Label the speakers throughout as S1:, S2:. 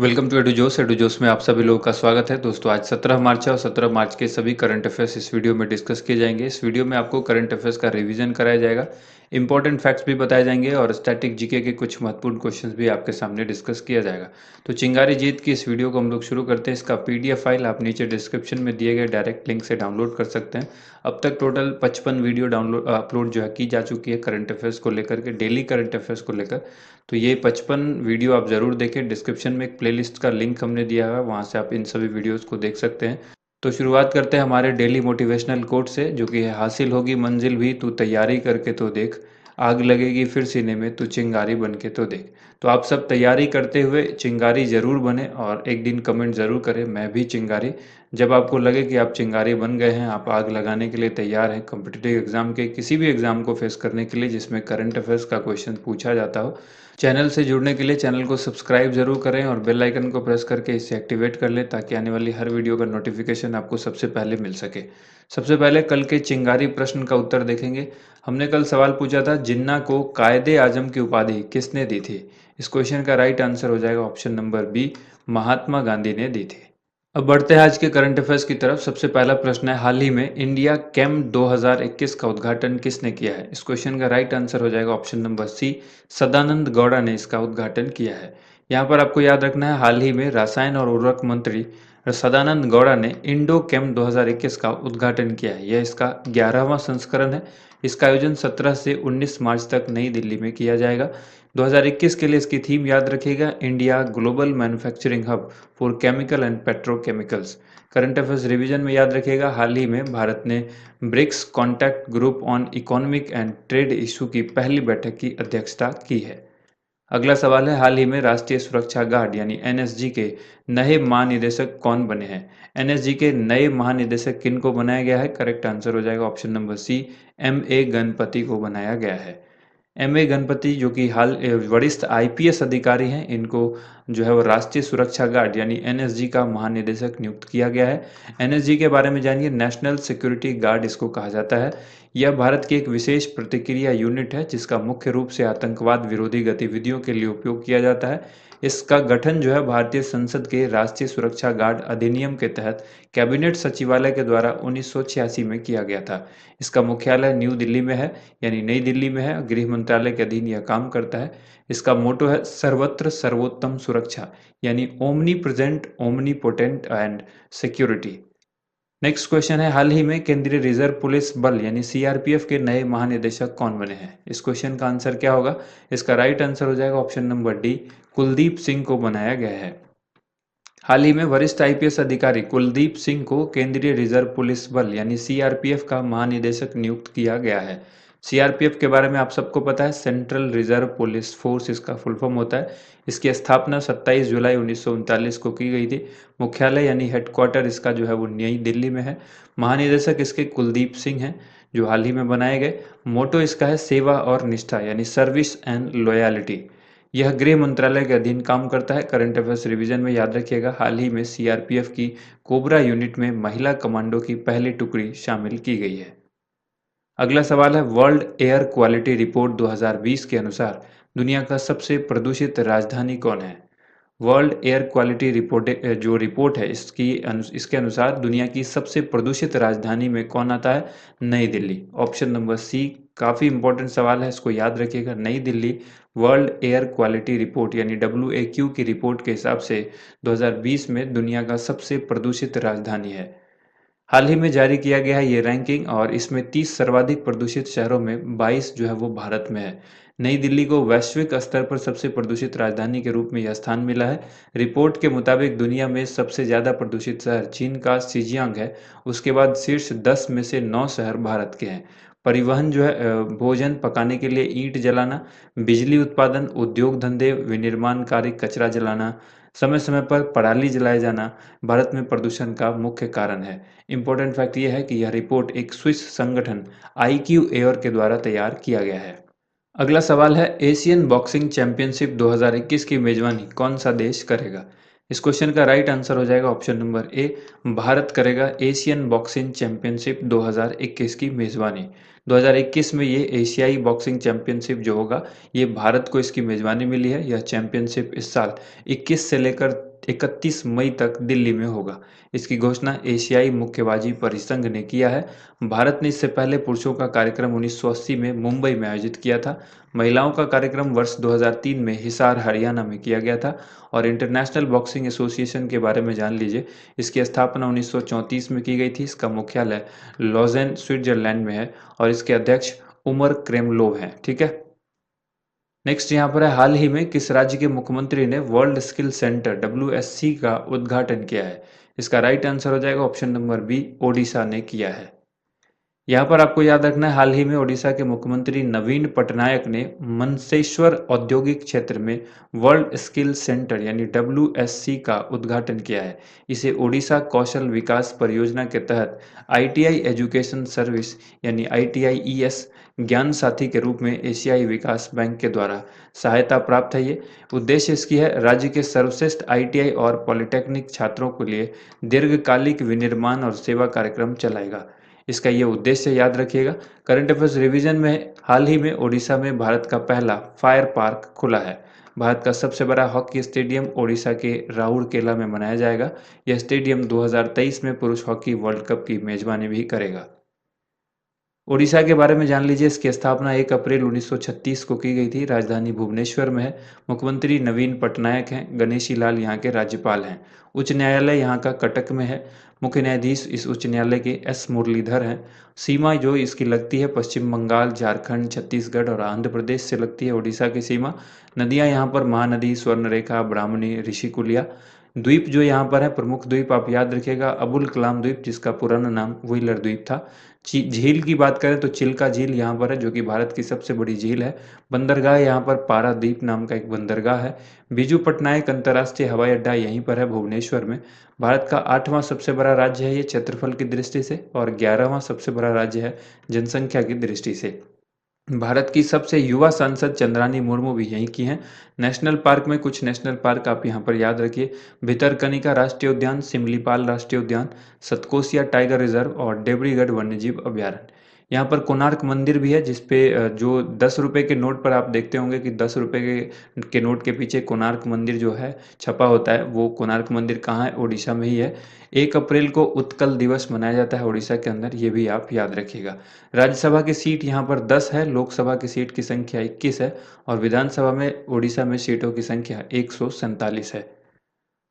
S1: Welcome to एडुजोस। एडुजोस में आप सभी लोगों का स्वागत है। दोस्तों आज 17 मार्च है और 17 मार्च के सभी करंट अफेयर्स इस वीडियो में डिस्कस किए जाएंगे। इस वीडियो में आपको करंट अफेयर्स का रिवीजन कराया जाएगा, इंपॉर्टेंट फैक्ट्स भी बताए जाएंगे और स्टैटिक जीके के कुछ महत्वपूर्ण क्वेश्चंस भी आपके सामने डिस्कस किया जाएगा। तो चिंगारी जीत की इस वीडियो को हम लोग शुरू करते हैं। इसका पीडीएफ फाइल आप नीचे डिस्क्रिप्शन में दिए गए डायरेक्ट लिंक से डाउनलोड कर सकते हैं। अब तक टोटल 55 वीडियो डाउनलोड अपलोड जो है की जा चुकी है करंट अफेयर्स को लेकर के, डेली करंट अफेयर्स को लेकर। तो ये 55 वीडियो आप ज़रूर देखें। डिस्क्रिप्शन में एक प्लेलिस्ट का लिंक हमने दिया है, वहाँ से आप इन सभी वीडियोस को देख सकते हैं। तो शुरुआत करते हैं हमारे डेली मोटिवेशनल कोट से, जो कि है हासिल होगी मंजिल भी तू तैयारी करके तो देख, आग लगेगी फिर सीने में तू चिंगारी बन के तो देख। तो आप सब तैयारी करते हुए चिंगारी ज़रूर बने और एक दिन कमेंट ज़रूर करें मैं भी चिंगारी। जब आपको लगे कि आप चिंगारी बन गए हैं, आप आग लगाने के लिए तैयार हैं कॉम्पिटिटिव एग्जाम के किसी भी एग्जाम को फेस करने के लिए जिसमें करंट अफेयर्स का क्वेश्चन पूछा जाता हो। चैनल से जुड़ने के लिए चैनल को सब्सक्राइब जरूर करें और बेल आइकन को प्रेस करके इसे एक्टिवेट कर लें ताकि आने वाली हर वीडियो का नोटिफिकेशन आपको सबसे पहले मिल सके। सबसे पहले कल के चिंगारी प्रश्न का उत्तर देखेंगे। हमने कल सवाल पूछा था जिन्ना को कायदे आजम की उपाधि किसने दी थी। इस क्वेश्चन का राइट आंसर हो जाएगा option number B, Mahatma Gandhi ने दी थी। अब बढ़ते हैं आज के करंट अफेयर्स की तरफ। सबसे पहला प्रश्न है हाल ही में इंडिया कैम 2021 का उद्घाटन किसने किया है। इस क्वेश्चन का राइट आंसर हो जाएगा option number C, Sadananda Gowda ने इसका उद्घाटन किया है। यहाँ पर आपको याद रखना है हाल ही में रसायन और उर्वरक मंत्री सदानंद गौड़ा ने इंडो कैम 2021 का उद्घाटन किया है। यह इसका 11वां संस्करण है। इसका आयोजन 17 से 19 मार्च तक नई दिल्ली में किया जाएगा। 2021 के लिए इसकी थीम याद रखिएगा, India global manufacturing hub for chemical and petrochemicals. Current affairs revision में याद रखिएगा, हाल ही में भारत ने BRICS contact group on economic and trade issue की पहली बैठक की अध्यक्षता की है। अगला सवाल है हाल ही में राष्ट्रीय सुरक्षा गार्ड यानी एनएसजी के नए महानिदेशक कौन बने हैं। एनएसजी के नए महानिदेशक किन को बनाया गया है। करेक्ट आंसर हो जाएगा option number C, M A Ganapathy को बनाया गया है। एम ए गणपति जो कि हाल वरिष्ठ आईपीएस अधिकारी हैं, इनको जो है वो राष्ट्रीय सुरक्षा गार्ड यानी एनएसजी का महानिदेशक नियुक्त किया गया है। एनएसजी के बारे में जानिए, नेशनल सिक्योरिटी गार्ड इसको कहा जाता है। यह भारत की एक विशेष प्रतिक्रिया यूनिट है जिसका मुख्य रूप से आतंकवाद विरोधी गतिविधियों के लिए उपयोग किया जाता है। इसका गठन जो है भारतीय संसद के राष्ट्रीय सुरक्षा गार्ड अधिनियम के तहत कैबिनेट सचिवालय के द्वारा 1986 में किया गया था। इसका मुख्यालय न्यू दिल्ली में है, यानी नई दिल्ली में है। गृह मंत्रालय के अधीन यह काम करता है। इसका मोटो है सर्वत्र सर्वोत्तम सुरक्षा, यानी omni present omni potent and security. Next question है हाल ही में केंद्रीय रिजर्व पुलिस बल यानी सीआरपीएफ के नए महानिदेशक कौन बने हैं। इस क्वेश्चन का आंसर क्या होगा। इसका राइट आंसर हो जाएगा option number D, Kuldeep Singh को बनाया गया है। हाल ही में वरिष्ठ आईपीएस अधिकारी कुलदीप सिंह को केंद्रीय रिजर्व पुलिस बल यानी सीआरपीएफ का महानिदेशक नियुक्त किया गया है। सीआरपीएफ के बारे में आप सबको पता है, सेंट्रल रिजर्व पुलिस फोर्स इसका फुल फॉर्म होता है। इसकी स्थापना 27 जुलाई 1939 को की गई थी। मुख्यालय यानी हेडक्वार्टर इसका जो है वो नई दिल्ली में है। महानिदेशक इसके कुलदीप सिंह हैं जो हाल ही में बनाए गए। मोटो इसका है सेवा और निष्ठा यानी सर्विस एंड लॉयल्टी। यह गृह मंत्रालय के अधीन काम करता है। करंट अफेयर्स रिवीजन में याद रखिएगा, हाल ही में सीआरपीएफ की कोबरा यूनिट में महिला कमांडो की पहली टुकड़ी शामिल की गई है। अगला सवाल है वर्ल्ड एयर क्वालिटी रिपोर्ट 2020 के अनुसार दुनिया का सबसे प्रदूषित राजधानी कौन है। वर्ल्ड एयर क्वालिटी रिपोर्ट जो रिपोर्ट है इसके अनुसार दुनिया की सबसे प्रदूषित राजधानी में कौन आता है। नई दिल्ली। ऑप्शन नंबर सी, काफ़ी इंपॉर्टेंट सवाल है, इसको याद रखिएगा। नई Delhi world air quality report यानी WAQ की रिपोर्ट के हिसाब से 2020 में दुनिया का सबसे प्रदूषित राजधानी है। हाल ही में जारी किया गया है ये रैंकिंग और इसमें 30 सर्वाधिक प्रदूषित शहरों में 22 जो है वो भारत में है। नई दिल्ली को वैश्विक स्तर पर सबसे प्रदूषित राजधानी के रूप में यह स्थान मिला है। रिपोर्ट के मुताबिक दुनिया में सबसे ज़्यादा प्रदूषित शहर चीन का शिजियांग है। उसके बाद शीर्ष 10 में से 9 शहर भारत के हैं। परिवहन जो है, भोजन पकाने के लिए ईंट जलाना, बिजली उत्पादन, उद्योग धंधे, विनिर्माण कार्य, कचरा जलाना, समय समय पर पराली जलाए जाना भारत में प्रदूषण का मुख्य कारण है। इम्पोर्टेंट फैक्ट ये है कि यह रिपोर्ट एक स्विस संगठन IQ एयर के द्वारा तैयार किया गया है। अगला सवाल है एशियन बॉक्सिंग चैंपियनशिप 2021 की मेजबानी कौन सा देश करेगा। इस क्वेश्चन का राइट आंसर हो जाएगा ऑप्शन नंबर ए, भारत करेगा एशियन बॉक्सिंग चैंपियनशिप 2021 की मेजबानी। 2021 में ये एशियाई बॉक्सिंग चैंपियनशिप जो होगा ये भारत को इसकी मेजबानी मिली है। यह चैंपियनशिप इस साल 21 से लेकर 31 मई तक दिल्ली में होगा। इसकी घोषणा एशियाई मुक्केबाजी परिसंघ ने किया है। भारत ने इससे पहले पुरुषों का कार्यक्रम 1980 में मुंबई में आयोजित किया था। महिलाओं का कार्यक्रम वर्ष 2003 में हिसार, हरियाणा में किया गया था। और इंटरनेशनल बॉक्सिंग एसोसिएशन के बारे में जान लीजिए। इसकी स्थापना 1934 में की गई थी। इसका मुख्यालय लॉजेन, स्विट्जरलैंड में है और इसके अध्यक्ष उमर क्रेमलोव हैं। ठीक है। नेक्स्ट यहाँ पर है, हाल ही में किस राज्य के मुख्यमंत्री ने वर्ल्ड स्किल सेंटर WSC का उद्घाटन किया है? इसका राइट आंसर हो जाएगा ऑप्शन नंबर बी, ओडिशा ने किया है। यहाँ पर आपको याद रखना है, हाल ही में ओडिशा के मुख्यमंत्री नवीन पटनायक ने मंसेश्वर औद्योगिक क्षेत्र में वर्ल्ड स्किल सेंटर यानी WSC का उद्घाटन किया है। इसे ओडिशा कौशल विकास परियोजना के तहत ITI एजुकेशन सर्विस यानी ITIES ज्ञान साथी के रूप में एशियाई विकास बैंक के द्वारा सहायता प्राप्त है। ये उद्देश्य इसकी है, राज्य के सर्वश्रेष्ठ ITI और पॉलिटेक्निक छात्रों के लिए दीर्घकालिक विनिर्माण और सेवा कार्यक्रम चलाएगा। इसका ये उद्देश्य याद रखिएगा। करंट अफेयर्स रिवीजन में हाल ही में ओडिशा में भारत का पहला फायर पार्क खुला है। भारत का सबसे बड़ा हॉकी स्टेडियम ओडिशा के राउरकेला में बनाया जाएगा। यह स्टेडियम 2023 में पुरुष हॉकी वर्ल्ड कप की मेजबानी भी करेगा। ओडिशा के बारे में जान लीजिए। इसकी स्थापना 1 अप्रैल 1936 को की गई थी। राजधानी भुवनेश्वर में है। मुख्यमंत्री नवीन पटनायक हैं। गणेशी लाल यहाँ के राज्यपाल हैं। उच्च न्यायालय यहाँ का कटक में है। मुख्य न्यायाधीश इस उच्च न्यायालय के S मुरलीधर हैं। सीमा जो इसकी लगती है पश्चिम बंगाल, झारखंड, छत्तीसगढ़ और आंध्र प्रदेश से लगती है ओडिशा की सीमा। नदियाँ यहाँ पर महानदी, स्वर्णरेखा, ब्राह्मणी, ऋषिकुलिया। द्वीप जो यहाँ पर है, प्रमुख द्वीप आप याद रखिएगा, अबुल कलाम द्वीप जिसका पुराना नाम व्हीलर द्वीप था। झील की बात करें तो चिल्का झील यहाँ पर है जो कि भारत की सबसे बड़ी झील है। बंदरगाह यहाँ पर पारादीप नाम का एक बंदरगाह है। बीजू पटनायक अंतर्राष्ट्रीय हवाई अड्डा यहीं पर है भुवनेश्वर में। भारत का 8वां सबसे बड़ा राज्य है ये क्षेत्रफल की दृष्टि से और 11वां सबसे बड़ा राज्य है जनसंख्या की दृष्टि से। भारत की सबसे युवा सांसद चंद्रानी मुर्मू भी यहीं की हैं। नेशनल पार्क में कुछ नेशनल पार्क आप यहाँ पर याद रखिए, भितरकनिका राष्ट्रीय उद्यान, सिमलीपाल राष्ट्रीय उद्यान, सतकोसिया टाइगर रिजर्व और डेवरीगढ़ वन्यजीव अभ्यारण्य। यहाँ पर कोणार्क मंदिर भी है जिसपे जो 10 रुपए के नोट पर आप देखते होंगे कि 10 रुपए के नोट के पीछे कोणार्क मंदिर जो है छपा होता है, वो कोणार्क मंदिर कहाँ है? ओडिशा में ही है। 1 अप्रैल को उत्कल दिवस मनाया जाता है ओडिशा के अंदर, ये भी आप याद रखिएगा। राज्यसभा की सीट यहाँ पर 10 है, लोकसभा की सीट की संख्या 21 है और विधानसभा में ओडिशा में सीटों की संख्या 147 है।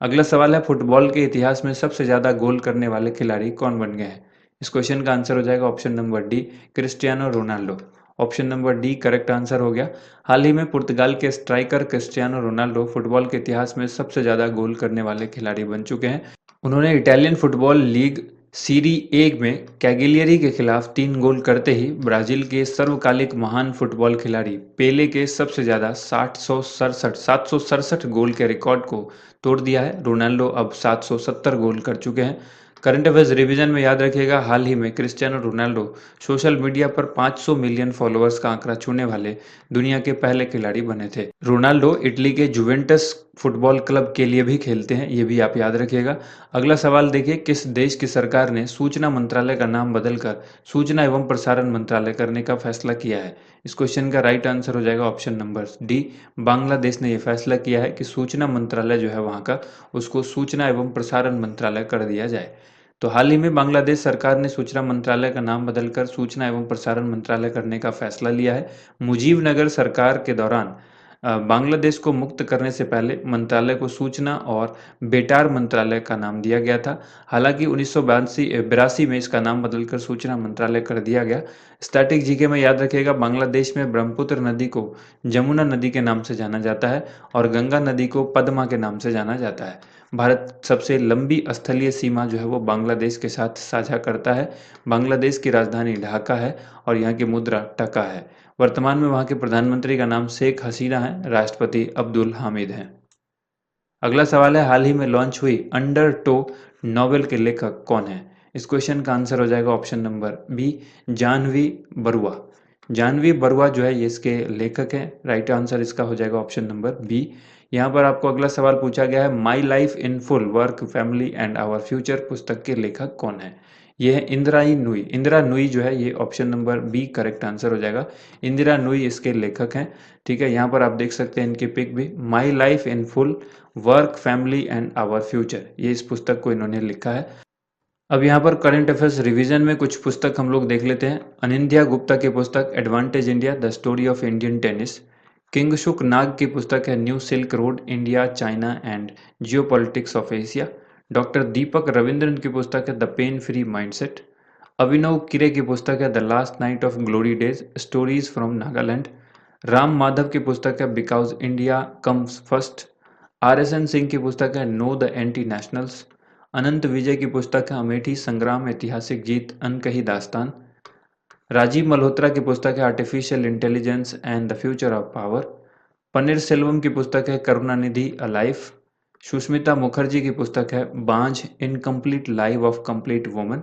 S1: अगला सवाल है, फुटबॉल के इतिहास में सबसे ज्यादा गोल करने वाले खिलाड़ी कौन बन गए हैं? इस क्वेश्चन का आंसर हो जाएगा option number D, Cristiano Ronaldo. Option number D correct answer हो गया। हाल ही में पुर्तगाल के स्ट्राइकर क्रिस्टियानो रोनाल्डो फुटबॉल के इतिहास में सबसे ज्यादा गोल करने वाले खिलाड़ी बन चुके हैं। उन्होंने इटालियन फुटबॉल लीग सीरी ए में कैगिलियरी के खिलाफ 3 गोल करते ही ब्राजील के सर्वकालिक महान फुटबॉल खिलाड़ी पेले के सबसे ज्यादा 767 गोल के रिकॉर्ड को तोड़ दिया है। रोनाल्डो अब 770 गोल कर चुके हैं। करंट अफेयर्स रिवीजन में याद रखिएगा, हाल ही में क्रिस्टियानो रोनाल्डो सोशल मीडिया पर 500 मिलियन फॉलोअर्स का आंकड़ा छूने वाले दुनिया के पहले खिलाड़ी बने थे। रोनाल्डो इटली के जुवेंटस फुटबॉल क्लब के लिए भी खेलते हैं, ये भी आप याद रखिएगा। अगला सवाल देखिए, किस देश की सरकार ने सूचना मंत्रालय का नाम बदलकर सूचना एवं प्रसारण मंत्रालय करने का फैसला किया है? इस क्वेश्चन का राइट आंसर हो जाएगा ऑप्शन नंबर डी, बांग्लादेश ने यह फैसला किया है कि सूचना मंत्रालय जो है वहां का, उसको सूचना एवं प्रसारण मंत्रालय कर दिया जाए। तो हाल ही में बांग्लादेश सरकार ने सूचना मंत्रालय का नाम बदलकर सूचना एवं प्रसारण मंत्रालय करने का फैसला लिया है। मुजीबनगर सरकार के दौरान बांग्लादेश को मुक्त करने से पहले मंत्रालय को सूचना और बेटार मंत्रालय का नाम दिया गया था। हालांकि 1982 में इसका नाम बदलकर सूचना मंत्रालय कर दिया गया। स्टैटिक जीके में याद रखिएगा, बांग्लादेश में ब्रह्मपुत्र नदी को जमुना नदी के नाम से जाना जाता है और गंगा नदी को पद्मा के नाम से जाना जाता है। भारत सबसे लंबी स्थलीय सीमा जो है वो बांग्लादेश के साथ साझा करता है। बांग्लादेश की राजधानी ढाका है और यहाँ की मुद्रा टका है। वर्तमान में वहाँ के प्रधानमंत्री का नाम शेख हसीना है, राष्ट्रपति अब्दुल हामिद हैं। अगला सवाल है, हाल ही में लॉन्च हुई अंडर टो नॉवेल के लेखक कौन है? इस क्वेश्चन का आंसर हो जाएगा option number B, Jahnavi Barua. Jahnavi Barua जो है ये इसके लेखक हैं। राइट आंसर इसका हो जाएगा ऑप्शन नंबर बी। यहाँ पर आपको अगला सवाल पूछा गया है, my life in full work family and our future पुस्तक के लेखक कौन है? ये है इंदिराई नूई। इंदिरा नूई जो है ये option number B correct answer हो जाएगा। इंदिरा नूई इसके लेखक हैं। ठीक है, यहाँ पर आप देख सकते हैं इनकी पिक भी, my life in full, work, family and our future, ये इस पुस्तक को इन्होंने लिखा है। अब यहाँ पर करंट अफेयर्स रिवीजन में कुछ पुस्तक हम लोग देख लेते हैं। अनिंद्या गुप्ता की पुस्तक advantage India the story of Indian tennis. Kingshuk Nag की पुस्तक है new silk road India China and geopolitics of Asia. Doctor Deepak Ravindran की पुस्तक है the pain free mindset. Abhinav Kire की पुस्तक है the last night of glory days stories from Nagaland. Ram Madhav की पुस्तक है because India comes first. R S N Singh की पुस्तक है नो द एंटी नेशनल्स। अनंत विजय की पुस्तक है अमेठी संग्राम ऐतिहासिक जीत अनकही दास्तान। राजीव मल्होत्रा की पुस्तक है artificial intelligence and the future of power. Panneer Selvam की पुस्तक है करुणानिधि अ लाइफ। सुष्मिता मुखर्जी की पुस्तक है बांझ incomplete life of complete woman.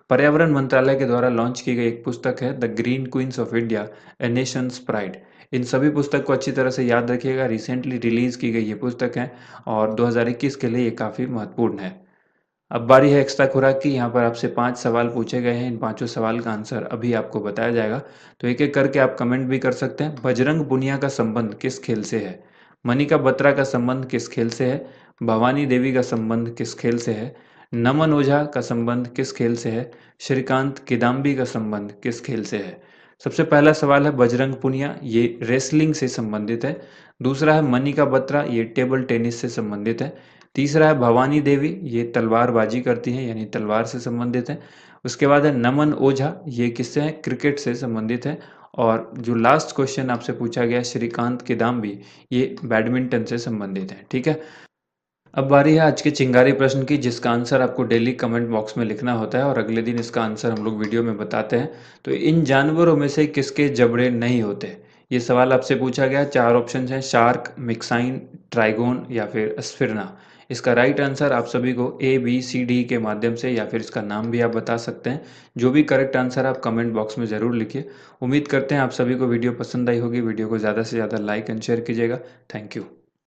S1: पर्यावरण मंत्रालय के द्वारा लॉन्च की गई एक पुस्तक है the green queens of India a nation's pride. इन सभी पुस्तक को अच्छी तरह से याद रखिएगा, रिसेंटली रिलीज की गई ये पुस्तक है और 2021 के लिए ये काफ़ी महत्वपूर्ण है। अब बारी है एक्स्ट्रा खुराक की। यहाँ पर आपसे 5 सवाल पूछे गए हैं, इन पाँचों सवाल का आंसर अभी आपको बताया जाएगा, तो एक-एक करके आप कमेंट भी कर सकते हैं। बजरंग पुनिया का संबंध किस खेल से है? मनिका बत्रा का संबंध किस खेल से है? भवानी देवी का संबंध किस खेल से है? नमन ओझा का संबंध किस खेल से है? श्रीकांत किदाम्बी का संबंध किस खेल से है? सबसे पहला सवाल है बजरंग पुनिया, ये रेसलिंग से संबंधित है। दूसरा है मनिका बत्रा, ये टेबल टेनिस से संबंधित है। तीसरा है भवानी देवी, ये तलवारबाजी करती हैं यानी तलवार से संबंधित है। उसके बाद है नमन ओझा, ये किससे हैं? क्रिकेट से संबंधित है। और जो लास्ट क्वेश्चन आपसे पूछा गया श्रीकांत किदाम्बी, ये बैडमिंटन से संबंधित है। ठीक है, अब बारी है आज के चिंगारी प्रश्न की, जिसका आंसर आपको डेली कमेंट बॉक्स में लिखना होता है और अगले दिन इसका आंसर हम लोग वीडियो में बताते हैं। तो इन जानवरों में से किसके जबड़े नहीं होते? ये सवाल आपसे पूछा गया। 4 ऑप्शन हैं, शार्क, मिक्साइन, ट्राइगोन या फिर स्फिरना। इसका राइट आंसर आप सभी को ए बी सी डी के माध्यम से या फिर इसका नाम भी आप बता सकते हैं। जो भी करेक्ट आंसर आप कमेंट बॉक्स में ज़रूर लिखिए। उम्मीद करते हैं आप सभी को वीडियो पसंद आई होगी। वीडियो को ज़्यादा से ज़्यादा लाइक एंड शेयर कीजिएगा। Thank you.